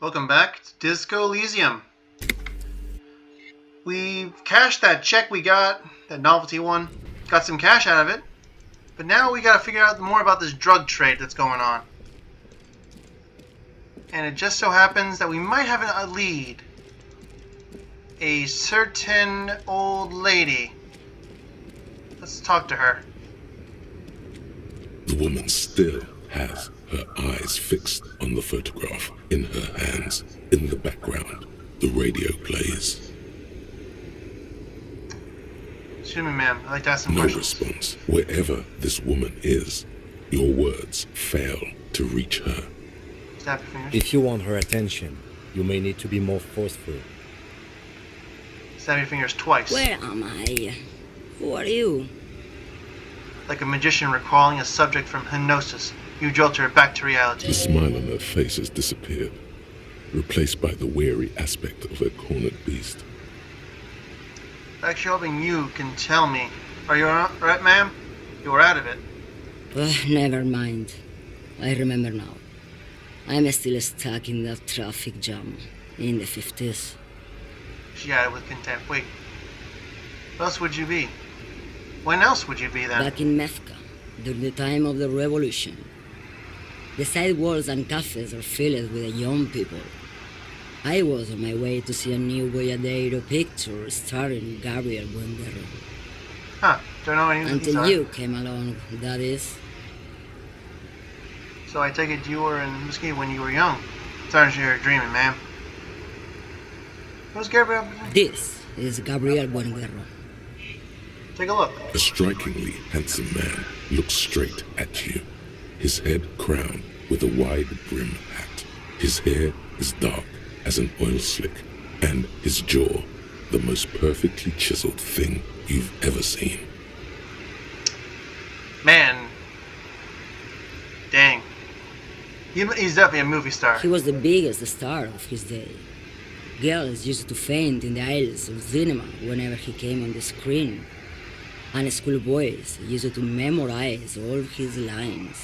Welcome back to Disco Elysium. We cashed that check we got, that novelty one. Got some cash out of it. But now we gotta figure out more about this drug trade that's going on. And it just so happens that we might have a lead. A certain old lady. Let's talk to her. The woman still has her eyes fixed on the photograph in her hands. In the background, the radio plays. Excuse me, ma'am. I'd like to ask some No questions. response. Wherever this woman is, your words fail to reach her. Snap your fingers. If you want her attention, you may need to be more forceful. Snap your fingers twice. Where am I? Who are you? Like a magician recalling a subject from hypnosis, you jolt her back to reality. The smile on her face has disappeared, replaced by the weary aspect of a cornered beast. Actually, hoping you can tell me. Are you alright, ma'am? You were out of it. Never mind. I remember now. I'm still stuck in that traffic jam in the 50s. She added with contempt. Wait. What else would you be? When else would you be then? Back in Mecca, during the time of the revolution. The sidewalks and cafes are filled with young people. I was on my way to see a new Boyadero picture starring Gabriel Buendero. Huh. Don't know anything. Until you came along, that is. So I take it you were in Whiskey when you were young. Starting to you're dreaming, ma'am. Who's Gabriel? This is Gabriel Buendero. Take a look. A strikingly handsome man looks straight at you, his head crowned with a wide brim hat. His hair is dark as an oil slick, and his jaw the most perfectly chiseled thing you've ever seen. Man. Dang. He's definitely a movie star. He was the biggest star of his day. Girls used to faint in the aisles of cinema whenever he came on the screen. And schoolboys used to memorize all his lines.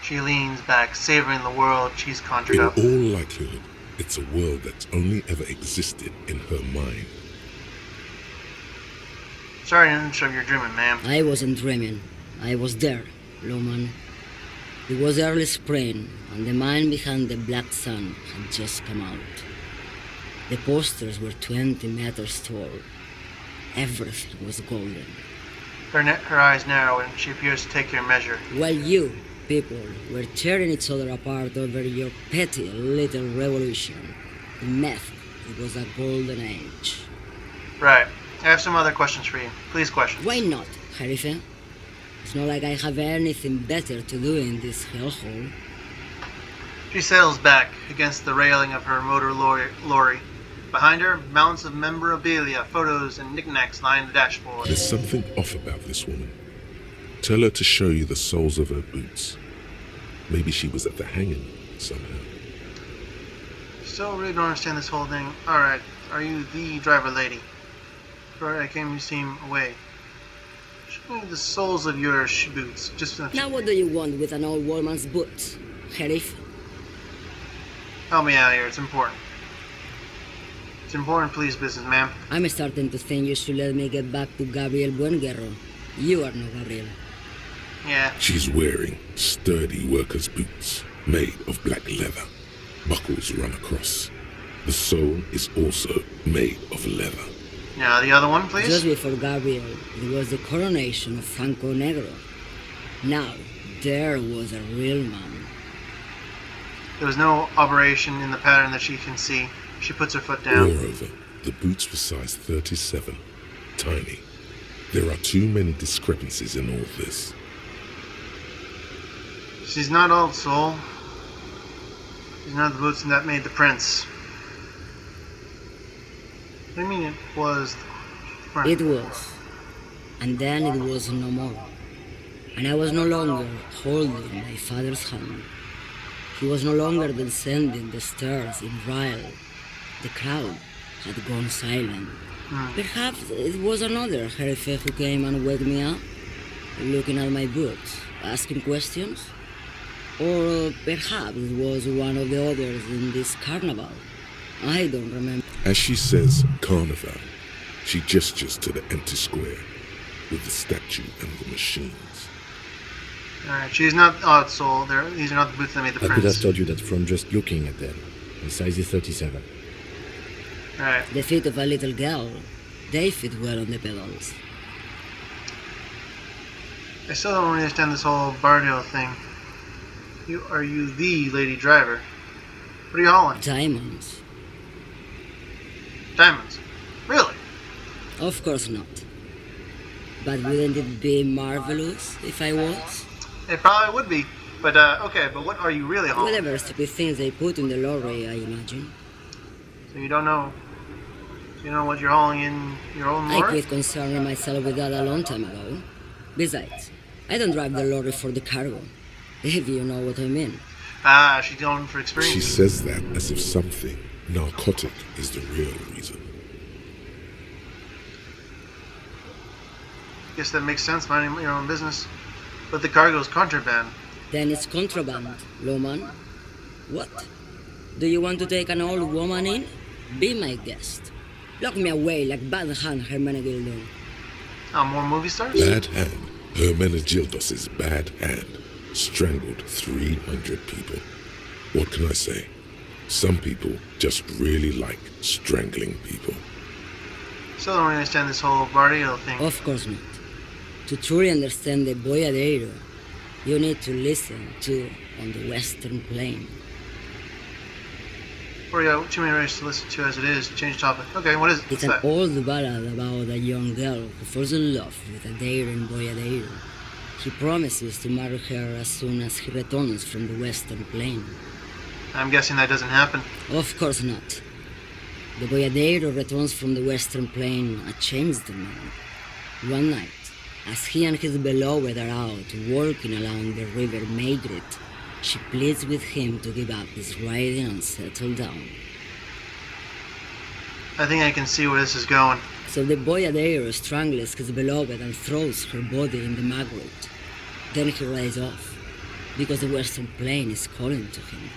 She leans back, savoring the world she's conjured In up. all likelihood, it's a world that's only ever existed in her mind. Sorry to interrupt your dreaming, ma'am. I wasn't dreaming. I was there, Loman. It was early spring, and the man behind the black sun had just come out. The posters were 20 meters tall. Everything was golden. Her eyes narrow and she appears to take your measure. While you, people, were tearing each other apart over your petty little revolution, in meth, it was a golden age. Right. I have some other questions for you. Please question. Why not, Harife? It's not like I have anything better to do in this hellhole. She sails back against the railing of her motor lorry. Behind her, mounts of memorabilia, photos, and knickknacks line the dashboard. There's something off about this woman. Tell her to show you the soles of her boots. Maybe she was at the hanging somehow. Still really don't understand this whole thing. Alright, are you the driver lady? Before I came, you seem away. Show me the soles of your boots. Just Now what do you want with an old woman's boots, Harife? help me out here. It's important. It's important, please, business, ma'am. I'm starting to think you should let me get back to Gabriel Buenguerro. You are no Gabriel. Yeah. She's wearing sturdy worker's boots made of black leather. Buckles run across. The sole is also made of leather. Now, the other one, please. Just before Gabriel, it was the coronation of Franco Negro. Now, there was a real man. There was no aberration in the pattern that she can see. She puts her foot down. Moreover, the boots were size 37. Tiny. There are too many discrepancies in all this. She's not old soul. She's not the boots that made the prince. What do you mean it was the prince? It was. And then it was no more. And I was no longer holding my father's hand. He was no longer descending the stairs in Ryle. The crowd had gone silent. Perhaps it was another Harife who came and woke me up, looking at my boots, asking questions. Or perhaps it was one of the others in this carnival. I don't remember. As she says carnival, she gestures to the empty square with the statue and the machines. Alright, she's not odd soul. These are not the boots that made the I could have prince. told you that from just looking at them. The size is 37. Alright. The feet of a little girl, they fit well on the pedals. I still don't really understand this whole Bardio thing. Are you the lady driver? What are you hauling? Diamonds? Diamonds. Really? Of course not. But wouldn't it be marvelous if I was? It probably would be. But, okay, but what are you really hauling? Whatever stupid things they put in the lorry, I imagine. So you don't know... You know what you're hauling in your own I lorry? quit concerning myself with that a long time ago. Besides, I don't drive the lorry for the cargo, if you know what I mean. Ah, she's going for experience. She says that as if something narcotic is the real reason. Guess that makes sense, minding your own business. But the cargo's contraband. Then it's contraband, lawman. What? Do you want to take an old woman in? Be my guest. Lock me away like Bad Hand Hermenegildo. Oh, more movie stars? Bad Hand, Hermenegildos' bad hand, strangled 300 people. What can I say? Some people just really like strangling people. Still don't really understand this whole Bardio thing. Of course not. To truly understand the boyadero, you need to listen to On the Western Plain. Or yeah, too many races to listen to as it is. Change topic. Okay, what is it? It's What's an that? old ballad about a young girl who falls in love with a daring boyadero. He promises to marry her as soon as he returns from the Western Plain. I'm guessing that doesn't happen. Of course not. The boyadero returns from the Western Plain a changed man. One night, as he and his beloved are out walking along the river Madrid, she pleads with him to give up his riding and settle down. I think I can see where this is going. So the boyadero strangles his beloved and throws her body in the maggot. Then he rides off, because the Western Plain is calling to him.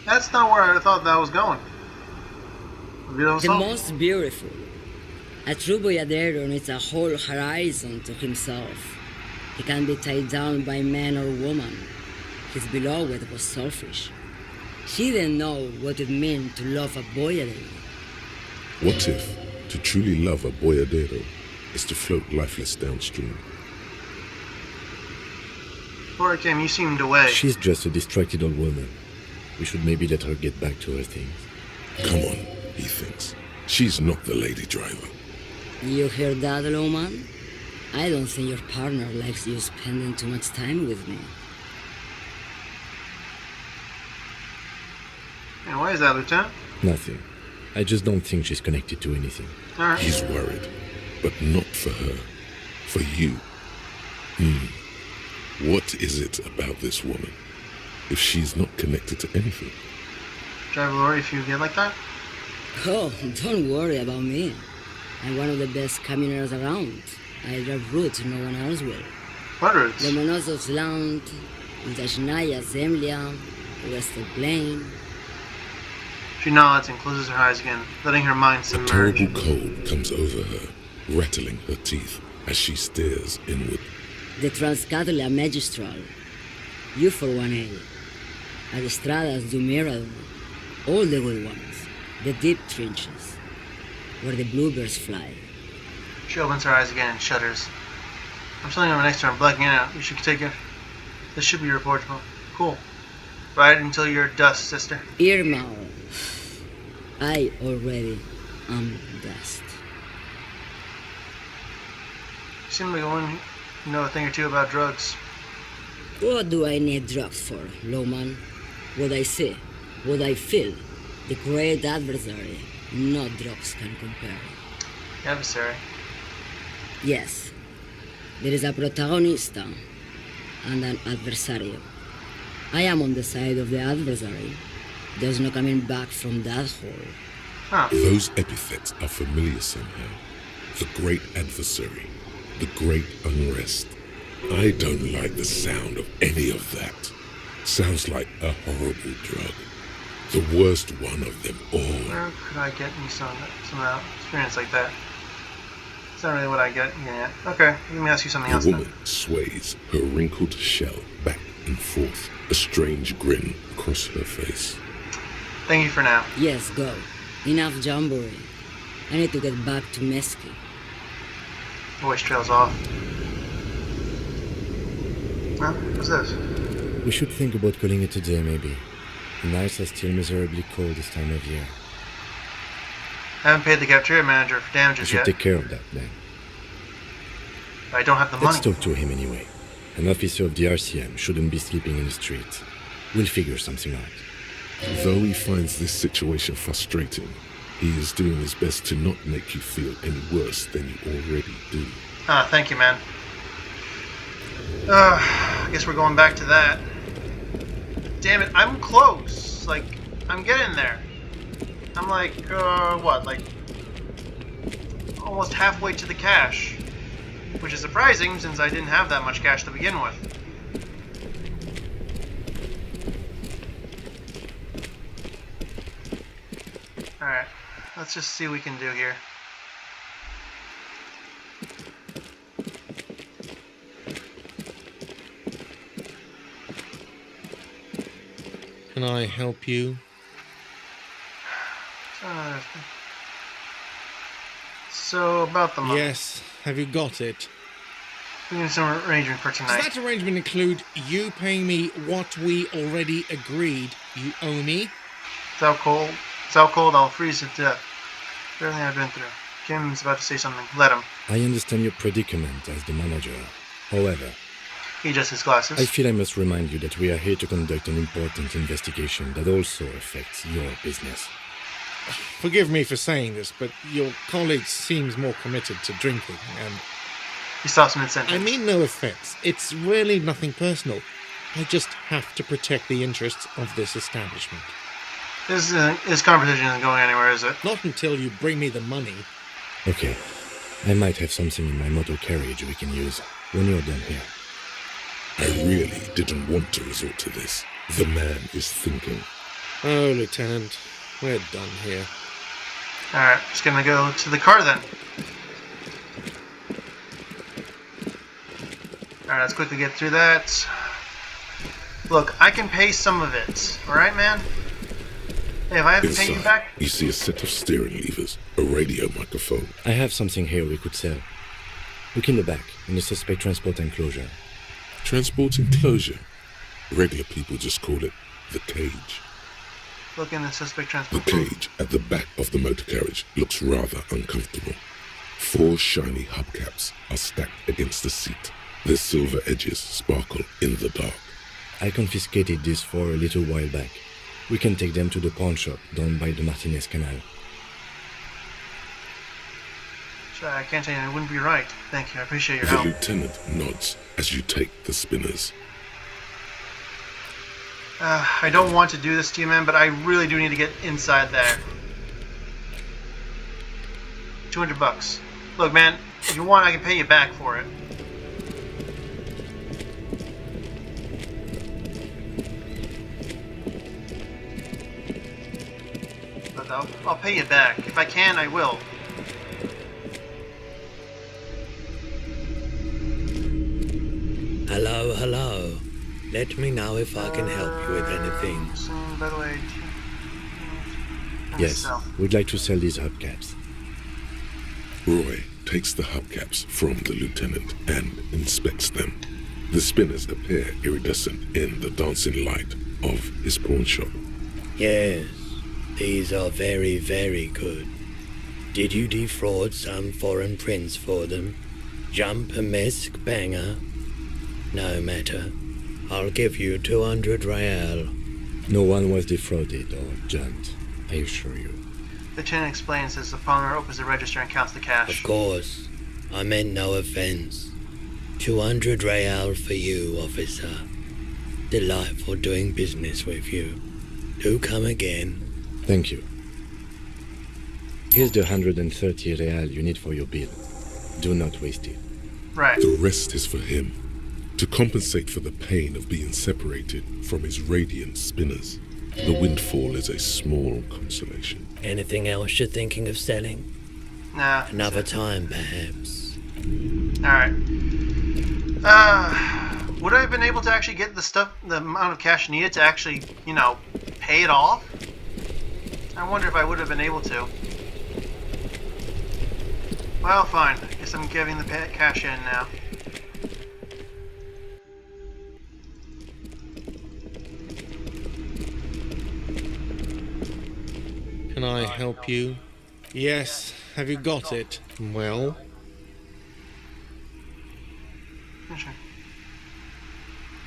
That's not where I thought that was going. A beautiful The song. most beautiful. A true boyadero needs a whole horizon to himself. He can be tied down by man or woman. His beloved was selfish. She didn't know what it meant to love a boyadero. What if to truly love a boyadero is to float lifeless downstream? Before I came, you seemed away. She's just a distracted old woman. We should maybe let her get back to her things. Come on, he thinks. She's not the lady driver. You hear that, lawman? I don't think your partner likes you spending too much time with me. And why is that, Lieutenant? Nothing. I just don't think she's connected to anything. Alright. He's worried, but not for her. For you. What is it about this woman? If she's not connected to anything? Drive a lorry if you get like that? Oh, don't worry about me. I'm one of the best camioners around. I drive routes no one else will. What routes? Lomonosov's Land, Udashnaia Zemlya, the Western Plain. She nods and closes her eyes again, letting her mind A submerge. terrible cold comes over her, rattling her teeth as she stares inward. The Transcatalia Magistral. You for 1A. Autostradas do Mirador. All the good ones. The deep trenches. Where the bluebirds fly. She opens her eyes again and shudders. I'm standing over next to her and blacking out. You should take it. This should be your report. Cool. Ride until you're dust, sister. Irma. I already am dust. You seem like a woman who know a thing or two about drugs. What do I need drugs for, lawman? What I see, what I feel. The great adversary. No drugs can compare. Adversary. Yes, there is a protagonista and an adversario. I am on the side of the adversary. There's no coming back from that hole. Huh. Those epithets are familiar somehow. The great adversary, the great unrest, I don't like the sound of any of that. Sounds like a horrible drug. The worst one of them all. Where could I get me some experience like that? It's not really what I get yet. Okay, let me ask you something else The then. woman sways her wrinkled shell back and forth, a strange grin across her face. Thank you for now. Yes, go. Enough jamboree. I need to get back to Mesky. Voice trails off. Huh? What's this? We should think about calling it a day, maybe. The nights are still miserably cold this time of year. I haven't paid the cafeteria manager for We damages should yet. take care of that then. I don't have the Let's money. talk to him anyway. An officer of the RCM shouldn't be sleeping in the streets. We'll figure something out. Though he finds this situation frustrating, he is doing his best to not make you feel any worse than you already do. Ah, thank you, man. I guess we're going back to that. Damn it, I'm close. Like, I'm getting there. I'm like, what, like, almost halfway to the cash. Which is surprising, since I didn't have that much cash to begin with. Alright, let's just see what we can do here. Can I help you? So, about the money. Yes. Have you got it? We need some arrangement for Does tonight. that arrangement include you paying me what we already agreed you owe me? It's out cold. It's out cold, I'll freeze to death. Everything I've been through. Kim's about to say something. Let him. I understand your predicament as the manager. However, He adjusts his glasses. I feel I must remind you that we are here to conduct an important investigation that also affects your business. Forgive me for saying this, but your colleague seems more committed to drinking, and He stops mid-sentence. I mean no offense. It's really nothing personal. I just have to protect the interests of this establishment. This conversation isn't going anywhere, is it? Not until you bring me the money. Okay, I might have something in my motor carriage we can use when you're done here. I really didn't want to resort to this. The man is thinking. Oh, Lieutenant, we're done here. Alright, just gonna go to the car then. Alright, let's quickly get through that. Look, I can pay some of it. Alright, man? Hey, if I have to pay you Inside, back... you see a set of steering levers, a radio microphone. I have something here we could sell. Look in the back, in the suspect transport enclosure. Transport enclosure. Regular people just call it the cage. Look in the suspect The transport. cage at the back of the motor carriage looks rather uncomfortable. 4 shiny hubcaps are stacked against the seat. Their silver edges sparkle in the dark. I confiscated these 4 a little while back. We can take them to the pawn shop down by the Martinez Canal. I can't tell you, it wouldn't be right. Thank you, I appreciate your The help. lieutenant nods as you take the spinners. I don't want to do this to you, man, but I really do need to get inside there. $200. Look, man, if you want, I can pay you back for it. Look, I'll pay you back. If I can, I will. Hello, hello. Let me know if I can help you with anything. So, by the way... Yes, So, we'd like to sell these hubcaps. Roy takes the hubcaps from the lieutenant and inspects them. The spinners appear iridescent in the dancing light of his pawn shop. Yes, these are very, very good. Did you defraud some foreign prince for them? Jump a mesk banger? No matter. I'll give you 200 real. No one was defrauded or jumped, I assure you. the lieutenant explains as the palmer opens the register and counts the cash. Of course. I meant no offense. 200 real for you, officer. Delightful doing business with you. Do come again. Thank you. Here's the 130 real you need for your bill. Do not waste it. Right. The rest is for him. To compensate for the pain of being separated from his radiant spinners, the windfall is a small consolation. Anything else you're thinking of selling? Nah. Another time, perhaps. Alright. Would I have been able to actually get the amount of cash needed to actually, pay it off? I wonder if I would have been able to. Well, fine. I guess I'm giving the cash in now. Can I help you? Yes. Have you got it? Well? Sure.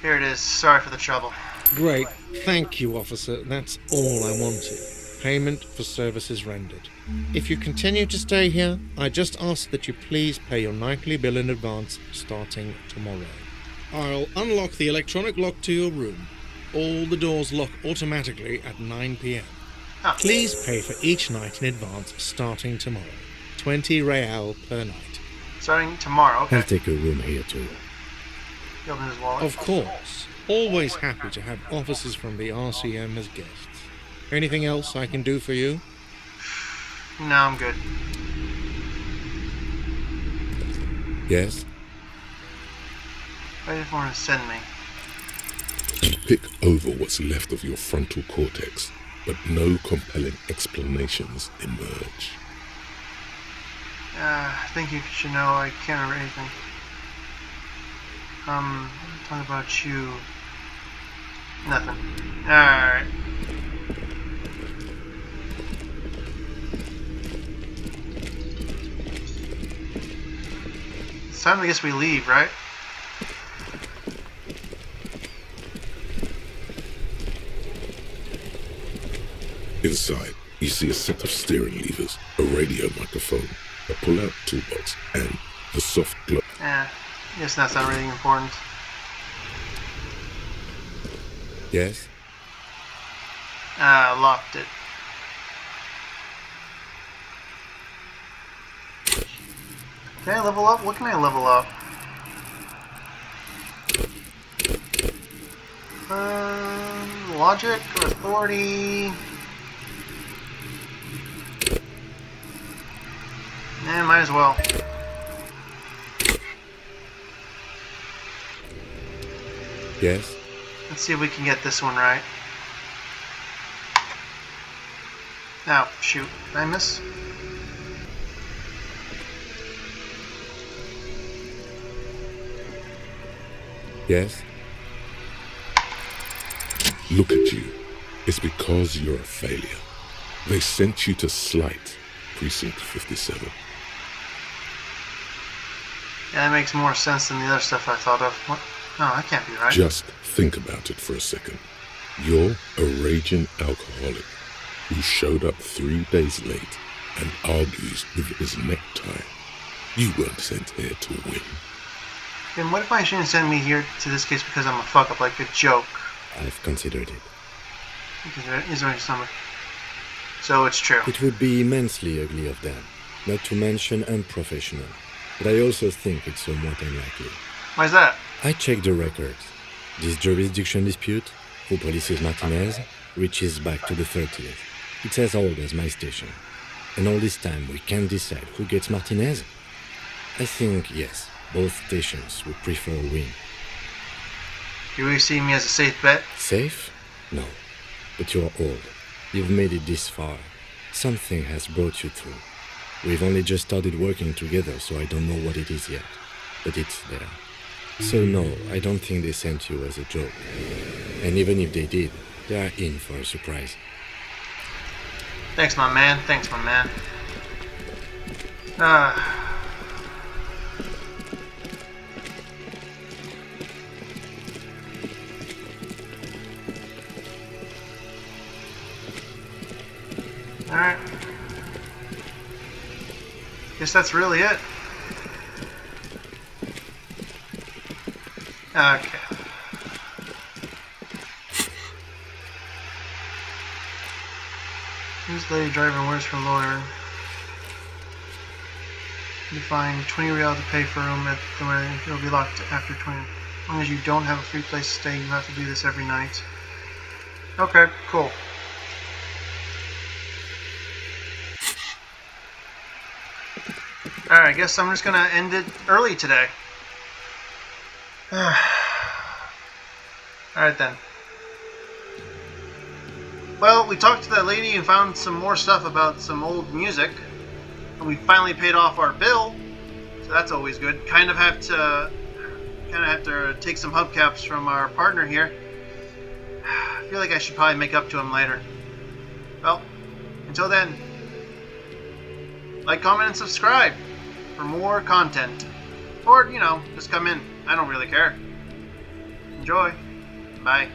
Here it is. Sorry for the trouble. Great. Thank you, officer. That's all I wanted. Payment for services rendered. If you continue to stay here, I just ask that you please pay your nightly bill in advance starting tomorrow. I'll unlock the electronic lock to your room. All the doors lock automatically at 9 p.m. Oh. Please pay for each night in advance starting tomorrow. 20 real per night. Starting tomorrow, okay. I'll take a room here too. He opened his wallet. Of course. Always happy to have officers from the RCM as guests. Anything else I can do for you? No, I'm good. Yes? Why did you want to send me? You pick over what's left of your frontal cortex, but no compelling explanations emerge. I think you should know I can't remember anything. Talking about you. Nothing. Alright. It's time I guess we leave, right? Inside, you see a set of steering levers, a radio microphone, a pull-out toolbox, and the soft glow. Guess that's not really important. Yes? Locked it. Can I level up? What can I level up? Logic or authority? Might as well. Yes? Let's see if we can get this one right. Now, shoot. Did I miss? Yes? Look at you. It's because you're a failure. They sent you to Slight, Precinct 57. Yeah, that makes more sense than the other stuff I thought of. What? No, that can't be right. Just think about it for a second. You're a raging alcoholic who showed up 3 days late and argues with his necktie. You weren't sent here to win. Then what if I shouldn't send me here to this case because I'm a fuck up, like a joke? I've considered it. Because there is already summer. So it's true. It would be immensely ugly of them, not to mention unprofessional. But I also think it's somewhat unlikely. Why's that? I checked the records. This jurisdiction dispute, who polices Martinez, reaches back to the 30th. It's as old as my station. And all this time we can't decide who gets Martinez? I think, yes, both stations would prefer a win. You really see me as a safe bet? Safe? No. But you're old. You've made it this far. Something has brought you through. We've only just started working together, so I don't know what it is yet. But it's there. So no, I don't think they sent you as a joke. And even if they did, they are in for a surprise. Thanks, my man. Thanks, my man. Alright. Guess that's really it. Okay. Who's lady driver and where's her lawyer? You find 20 real to pay for room at the way it'll be locked after 20. As long as you don't have a free place to stay, you have to do this every night. Okay, cool. Alright, I guess I'm just gonna end it early today. Alright then. Well, we talked to that lady and found some more stuff about some old music. And we finally paid off our bill. So that's always good. Kind of have to take some hubcaps from our partner here. I feel like I should probably make up to him later. Well, until then, like, comment, and subscribe for more content. Or, just come in. I don't really care. Enjoy. Bye.